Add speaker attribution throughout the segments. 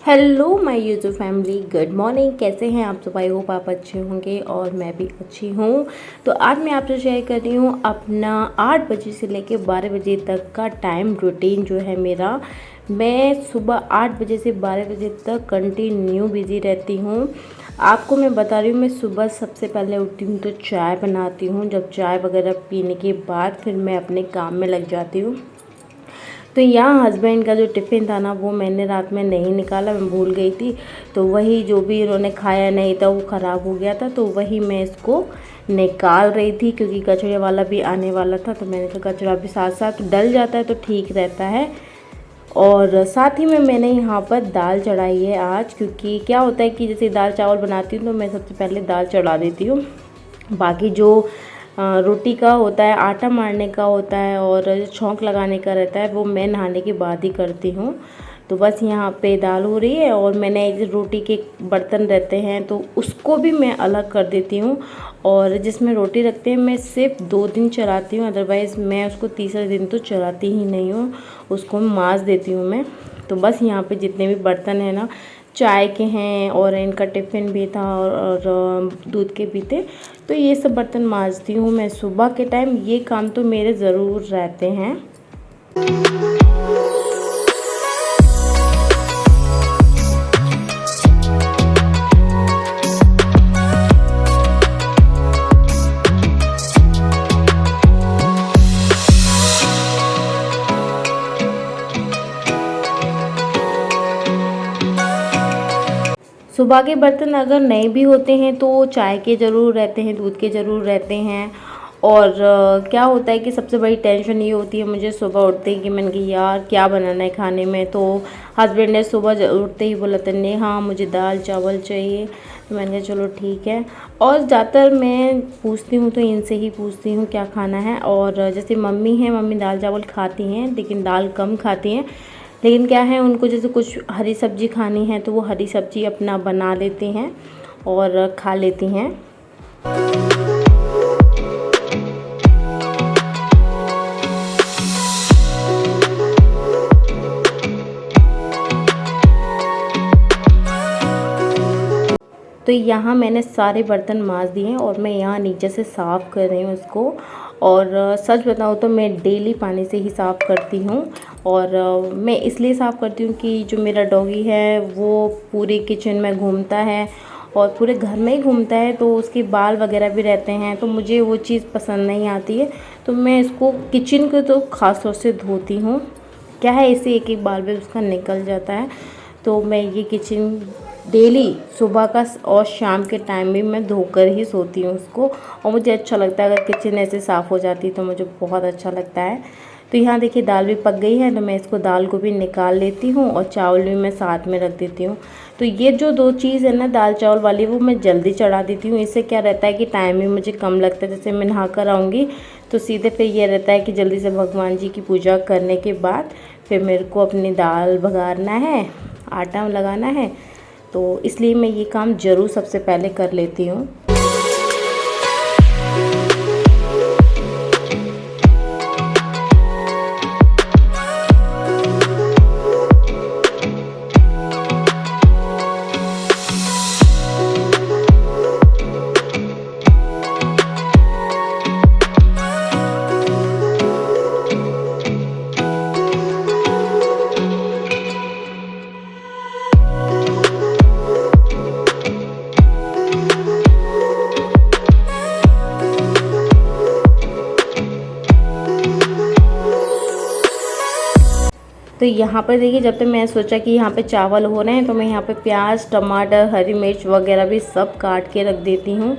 Speaker 1: Hello my YouTube family, good morning. कैसे हैं आप सब? आई होप आप अच्छे होंगे और मैं भी अच्छी हूँ। तो आज मैं आपसे शेयर कर रही हूँ अपना 8 बजे से लेकर 12 बजे तक का टाइम रूटीन जो है मेरा। मैं सुबह 8 बजे से 12 बजे तक कंटिन्यू बिज़ी रहती हूँ। आपको मैं बता रही हूँ, मैं सुबह सबसे पहले उठती हूँ तो चाय बनाती हूँ। जब चाय वगैरह पीने के बाद फिर मैं अपने काम में लग जाती हूँ। तो यहाँ हस्बैंड का जो टिफ़िन था ना, वो मैंने रात में नहीं निकाला, मैं भूल गई थी। तो वही जो भी उन्होंने खाया नहीं था वो ख़राब हो गया था, तो वही मैं इसको निकाल रही थी क्योंकि कचरे वाला भी आने वाला था। तो मैंने कहा कचरा भी साथ साथ डल जाता है तो ठीक रहता है। और साथ ही में मैंने यहाँ पर दाल चढ़ाई है आज, क्योंकि क्या होता है कि जैसे दाल चावल बनाती हूँ तो मैं सबसे पहले दाल चढ़ा देती हूँ। बाकी जो रोटी का होता है, आटा मारने का होता है और छौंक लगाने का रहता है, वो मैं नहाने के बाद ही करती हूँ। तो बस यहाँ पे दाल हो रही है और मैंने एक रोटी के बर्तन रहते हैं तो उसको भी मैं अलग कर देती हूँ। और जिसमें रोटी रखते हैं मैं सिर्फ 2 दिन चलाती हूँ, अदरवाइज़ मैं उसको तीसरे दिन तो चलाती ही नहीं हूँ, उसको माँज देती हूँ मैं। तो बस यहाँ पे जितने भी बर्तन हैं ना, चाय के हैं और इनका टिफ़िन भी था और दूध के भी थे, तो ये सब बर्तन मांजती हूँ मैं सुबह के टाइम। ये काम तो मेरे ज़रूर रहते हैं। सुबह के बर्तन अगर नहीं भी होते हैं तो चाय के ज़रूर रहते हैं, दूध के ज़रूर रहते हैं। और क्या होता है कि सबसे बड़ी टेंशन ये होती है मुझे सुबह उठते ही कि मैंने कहा यार क्या बनाना है खाने में। तो हस्बैंड ने सुबह उठते ही बोला था नेहा मुझे दाल चावल चाहिए। तो मैंने कहा चलो ठीक है। और ज़्यादातर मैं पूछती हूँ तो इनसे ही पूछती हूँ क्या खाना है। और जैसे मम्मी हैं, मम्मी दाल चावल खाती हैं लेकिन दाल कम खाती हैं। लेकिन क्या है, उनको जैसे कुछ हरी सब्जी खानी है तो वो हरी सब्जी अपना बना लेते हैं और खा लेती हैं। तो यहाँ मैंने सारे बर्तन मांज दिए हैं और मैं यहाँ नीचे से साफ़ कर रही हूँ इसको। और सच बताऊँ तो मैं डेली पानी से ही साफ़ करती हूँ। और मैं इसलिए साफ़ करती हूँ कि जो मेरा डॉगी है वो पूरे किचन में घूमता है और पूरे घर में ही घूमता है, तो उसके बाल वगैरह भी रहते हैं, तो मुझे वो चीज़ पसंद नहीं आती है। तो मैं इसको किचन को तो ख़ास तौर से धोती हूँ। क्या है, इससे एक एक बाल भी उसका निकल जाता है। तो मैं ये किचन डेली सुबह का और शाम के टाइम भी मैं धोकर ही सोती हूँ उसको। और मुझे अच्छा लगता है अगर किचन ऐसे साफ़ हो जाती तो मुझे बहुत अच्छा लगता है। तो यहाँ देखिए दाल भी पक गई है, तो मैं इसको दाल को भी निकाल लेती हूँ और चावल भी मैं साथ में रख देती हूँ। तो ये जो 2 चीज़ है ना दाल चावल वाली, वो मैं जल्दी चढ़ा देती हूँ। इससे क्या रहता है कि टाइम भी मुझे कम लगता है। जैसे मैं नहा कर आऊँगी तो सीधे फिर ये रहता है कि जल्दी से भगवान जी की पूजा करने के बाद फिर मेरे को अपनी दाल बघारना है, आटा लगाना है। तो इसलिए मैं ये काम ज़रूर सबसे पहले कर लेती हूँ। तो यहाँ पर देखिए, जब तक मैं सोचा कि यहाँ पे चावल हो रहे हैं तो मैं यहाँ पे प्याज, टमाटर, हरी मिर्च वगैरह भी सब काट के रख देती हूँ।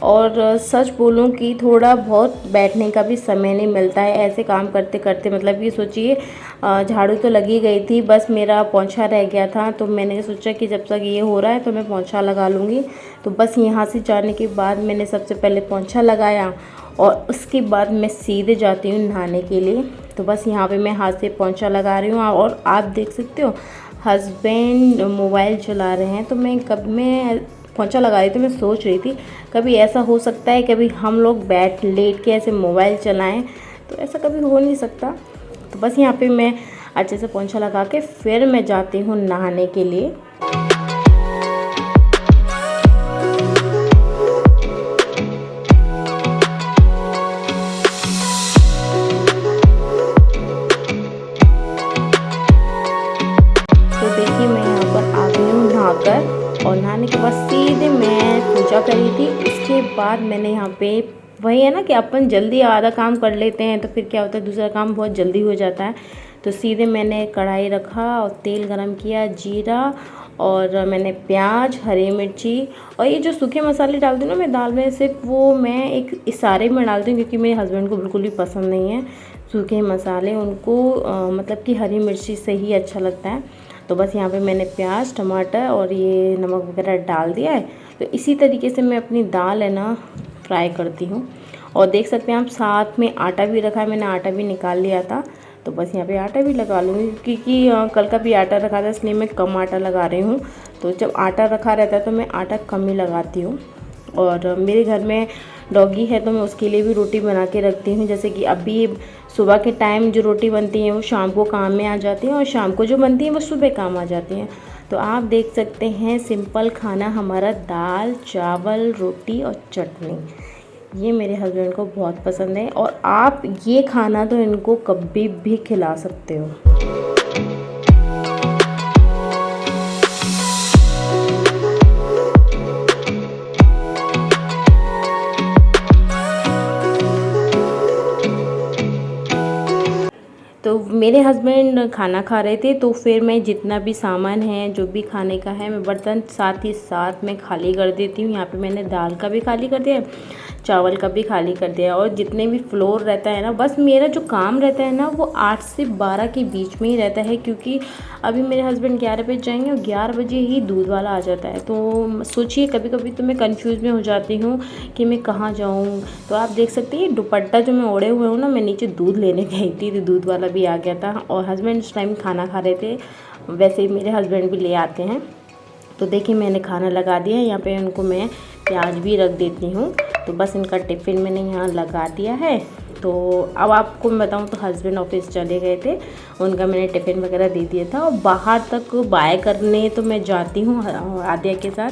Speaker 1: और सच बोलूँ कि थोड़ा बहुत बैठने का भी समय नहीं मिलता है ऐसे काम करते करते। मतलब ये सोचिए, झाड़ू तो लगी गई थी, बस मेरा पोंछा रह गया था। तो मैंने सोचा कि जब तक ये हो रहा है तो मैं पोंछा लगा लूँगी। तो बस यहाँ से जाने के बाद मैंने सबसे पहले पोंछा लगाया और उसके बाद मैं सीधे जाती हूँ नहाने के लिए। तो बस यहाँ पे मैं हाथ से पोंछा लगा रही हूँ और आप देख सकते हो हस्बैंड मोबाइल चला रहे हैं। तो मैं पोंछा लगा रही थी, मैं सोच रही थी कभी ऐसा हो सकता है कभी हम लोग लेट के ऐसे मोबाइल चलाएं, तो ऐसा कभी हो नहीं सकता। तो बस यहाँ पे मैं अच्छे से पोंछा लगा के फिर मैं जाती हूँ नहाने के लिए। बाद मैंने यहाँ पे वही है ना कि अपन जल्दी आधा काम कर लेते हैं तो फिर क्या होता है दूसरा काम बहुत जल्दी हो जाता है। तो सीधे मैंने कढ़ाई रखा और तेल गरम किया, जीरा और मैंने प्याज, हरी मिर्ची और ये जो सूखे मसाले डालती हूँ ना मैं दाल में, सिर्फ वो मैं एक इशारे में डालती हूँ क्योंकि मेरे हस्बैंड को बिल्कुल भी पसंद नहीं है सूखे मसाले। उनको मतलब कि हरी मिर्ची से ही अच्छा लगता है। तो बस यहाँ पे मैंने प्याज, टमाटर और ये नमक वगैरह डाल दिया है। तो इसी तरीके से मैं अपनी दाल है ना फ्राई करती हूँ। और देख सकते हैं आप साथ में आटा भी रखा है, मैंने आटा भी निकाल लिया था। तो बस यहाँ पे आटा भी लगा लूँगी क्योंकि कल का भी आटा रखा था इसलिए मैं कम आटा लगा रही हूँ। तो जब आटा रखा रहता है तो मैं आटा कम ही लगाती हूँ। और मेरे घर में डॉगी है तो मैं उसके लिए भी रोटी बना के रखती हूँ। जैसे कि अभी सुबह के टाइम जो रोटी बनती है वो शाम को काम में आ जाती हैं और शाम को जो बनती है वो सुबह काम आ जाती हैं। तो आप देख सकते हैं सिंपल खाना हमारा दाल, चावल, रोटी और चटनी, ये मेरे हस्बैंड को बहुत पसंद है। और आप ये खाना तो इनको कभी भी खिला सकते हो। तो मेरे हस्बैंड खाना खा रहे थे तो फिर मैं जितना भी सामान है जो भी खाने का है मैं बर्तन साथ ही साथ में खाली कर देती हूँ। यहाँ पे मैंने दाल का भी खाली कर दिया, चावल का भी खाली कर दिया और जितने भी फ्लोर रहता है ना, बस मेरा जो काम रहता है ना वो 8 से 12 के बीच में ही रहता है क्योंकि अभी मेरे हस्बैंड 11 बजे जाएंगे और 11 बजे ही दूध वाला आ जाता है। तो सोचिए कभी कभी तो मैं कंफ्यूज में हो जाती हूँ कि मैं कहाँ जाऊँ। तो आप देख सकते हैं दुपट्टा जो मैं ओढ़े हुए हूँ ना, मैं नीचे दूध लेने गई थी तो दूध वाला भी आ गया था और हस्बैंड उस टाइम खाना खा रहे थे। वैसे ही मेरे हस्बैंड भी ले आते हैं। तो देखिए मैंने खाना लगा दिया है, यहाँ पे उनको मैं प्याज भी रख देती हूँ। तो बस इनका टिफ़िन मैंने यहाँ लगा दिया है। तो अब आपको मैं बताऊँ तो हस्बैंड ऑफिस चले गए थे, उनका मैंने टिफ़िन वगैरह दे दिया था और बाहर तक बाय करने तो मैं जाती हूँ आद्या के साथ।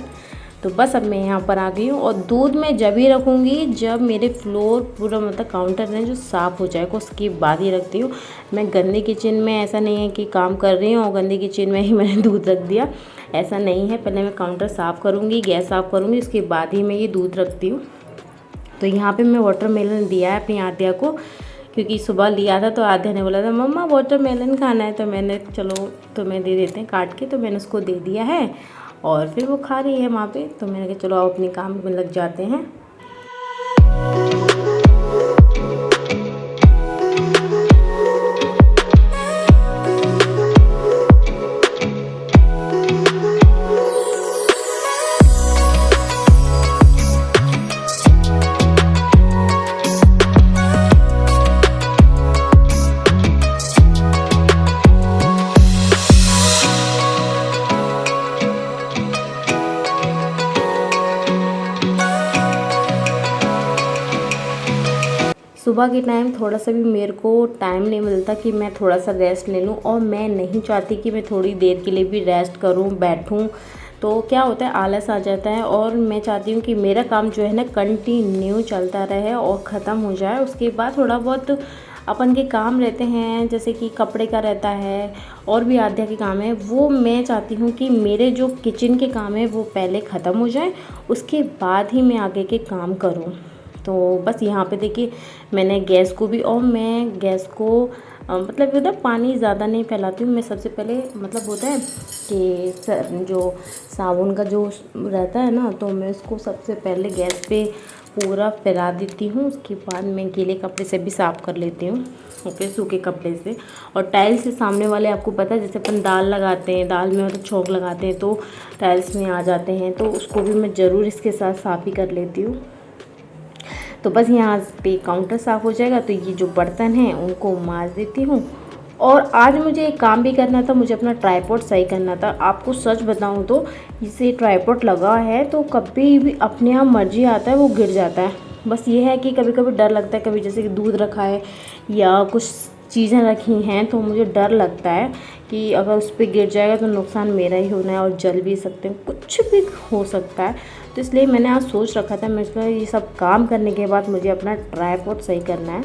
Speaker 1: तो बस अब मैं यहाँ पर आ गई हूँ और दूध मैं जब ही रखूँगी जब मेरे फ्लोर पूरा मतलब काउंटर है जो साफ़ हो जाएगा उसके बाद ही रखती हूँ। मैं गंदे किचन में ऐसा नहीं है कि काम कर रही हूँ और गंदे किचन में ही मैंने दूध रख दिया, ऐसा नहीं है। पहले मैं काउंटर साफ़ करूँगी, गैस साफ़ करूँगी, उसके बाद ही मैं ये दूध रखती हूँ। तो यहाँ पे मैं वाटरमेलन दिया है अपनी आद्या को क्योंकि सुबह लिया था तो आद्या ने बोला था मम्मा वाटरमेलन खाना है, तो मैंने चलो तुम्हें दे देते हैं काट के, तो मैंने उसको दे दिया है और फिर वो खा रही है वहाँ पे। तो मैंने कहा चलो आप अपने काम में लग जाते हैं। सुबह के टाइम थोड़ा सा भी मेरे को टाइम नहीं मिलता कि मैं थोड़ा सा रेस्ट ले लूँ और मैं नहीं चाहती कि मैं थोड़ी देर के लिए भी रेस्ट करूँ, बैठूँ। तो क्या होता है आलस आ जाता है और मैं चाहती हूँ कि मेरा काम जो है ना कंटिन्यू चलता रहे और ख़त्म हो जाए। उसके बाद थोड़ा बहुत अपन के काम रहते हैं जैसे कि कपड़े का रहता है और भी आद्या के काम है, वो मैं चाहती हूँ कि मेरे जो किचन के काम है वो पहले ख़त्म हो जाए, उसके बाद ही मैं आगे के काम करूँ। तो बस यहाँ पे देखिए मैंने गैस को भी, और मैं गैस को मतलब उधर पानी ज़्यादा नहीं फैलाती हूँ। मैं सबसे पहले मतलब होता है कि जो साबुन का जो रहता है ना, तो मैं उसको सबसे पहले गैस पे पूरा फैला देती हूँ। उसके बाद मैं गीले कपड़े से भी साफ़ कर लेती हूँ और फिर सूखे कपड़े से। और टाइल्स से सामने वाले आपको पता है जैसे अपन दाल लगाते हैं, दाल में मतलब छोंक लगाते हैं तो टाइल्स में आ जाते हैं, तो उसको भी मैं ज़रूर इसके साथ साफ़ ही कर लेती हूँ। तो बस यहाँ पे काउंटर साफ़ हो जाएगा तो ये जो बर्तन हैं उनको मांज देती हूँ। और आज मुझे एक काम भी करना था, मुझे अपना ट्राइपॉड सही करना था। आपको सच बताऊँ तो इसे ट्राइपॉड लगा है तो कभी भी अपने आप मर्जी आता है वो गिर जाता है। बस ये है कि कभी कभी डर लगता है, कभी जैसे कि दूध रखा है या कुछ चीज़ें रखी हैं तो मुझे डर लगता है कि अगर उस पर गिर जाएगा तो नुकसान मेरा ही होना है और जल भी सकते हैं, कुछ भी हो सकता है। तो इसलिए मैंने आज सोच रखा था मैं इसमें ये सब काम करने के बाद मुझे अपना ट्राइपॉड सही करना है।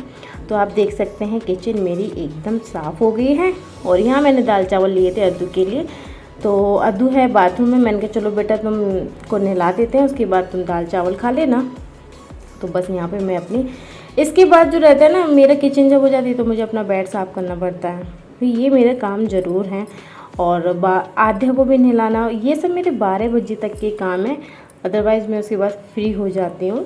Speaker 1: तो आप देख सकते हैं किचन मेरी एकदम साफ़ हो गई है। और यहाँ मैंने दाल चावल लिए थे अद्दू के लिए, तो अद्दू है बाथरूम में, मैंने कहा चलो बेटा तुम को नहला देते हैं उसके बाद तुम दाल चावल खा लेना। तो बस यहाँ पे मैं अपनी इसके बाद जो रहता है ना, मेरा किचन जब हो जाती है तो मुझे अपना बेड साफ़ करना पड़ता है। तो ये मेरे काम ज़रूर हैं। और आध्या को भी नहलाना, ये सब मेरे 12 बजे तक के काम है। अदरवाइज़ मैं उसके बाद फ्री हो जाती हूँ।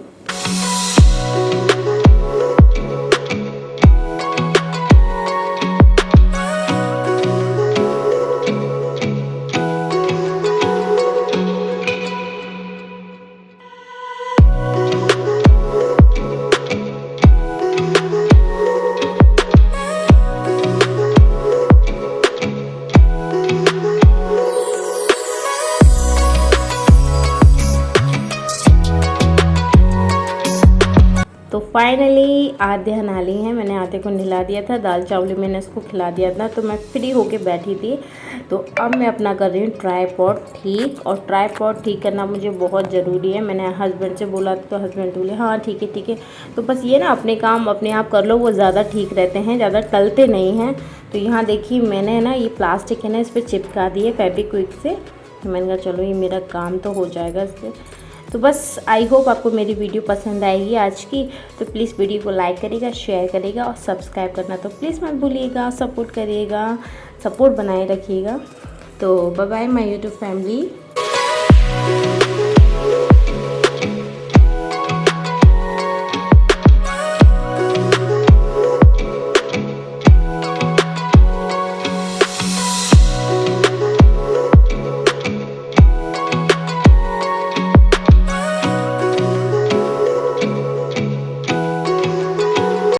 Speaker 1: तो फाइनली आध्या नहा ली है। मैंने आधे को नहला दिया था, दाल चावल मैंने इसको खिला दिया था, तो मैं फ्री होके बैठी थी। तो अब मैं अपना कर रही हूँ ट्राईपॉड ठीक। और ट्राईपॉड ठीक करना मुझे बहुत ज़रूरी है। मैंने हस्बैंड से बोला तो हस्बैंड बोले हाँ ठीक है ठीक है। तो बस ये ना अपने काम अपने आप कर लो, वो ज़्यादा ठीक रहते हैं, ज़्यादा टलते नहीं हैं। तो यहाँ देखिए मैंने ना ये प्लास्टिक है ना, इस पर चिपका दिए फेविक्विक से। मैंने कहा चलो ये मेरा काम तो हो जाएगा इससे। तो बस आई होप आपको मेरी वीडियो पसंद आएगी आज की। तो प्लीज़ वीडियो को लाइक करिएगा, शेयर करिएगा और सब्सक्राइब करना तो प्लीज़ मत भूलिएगा। सपोर्ट करिएगा, सपोर्ट बनाए रखिएगा। तो bye bye my YouTube family.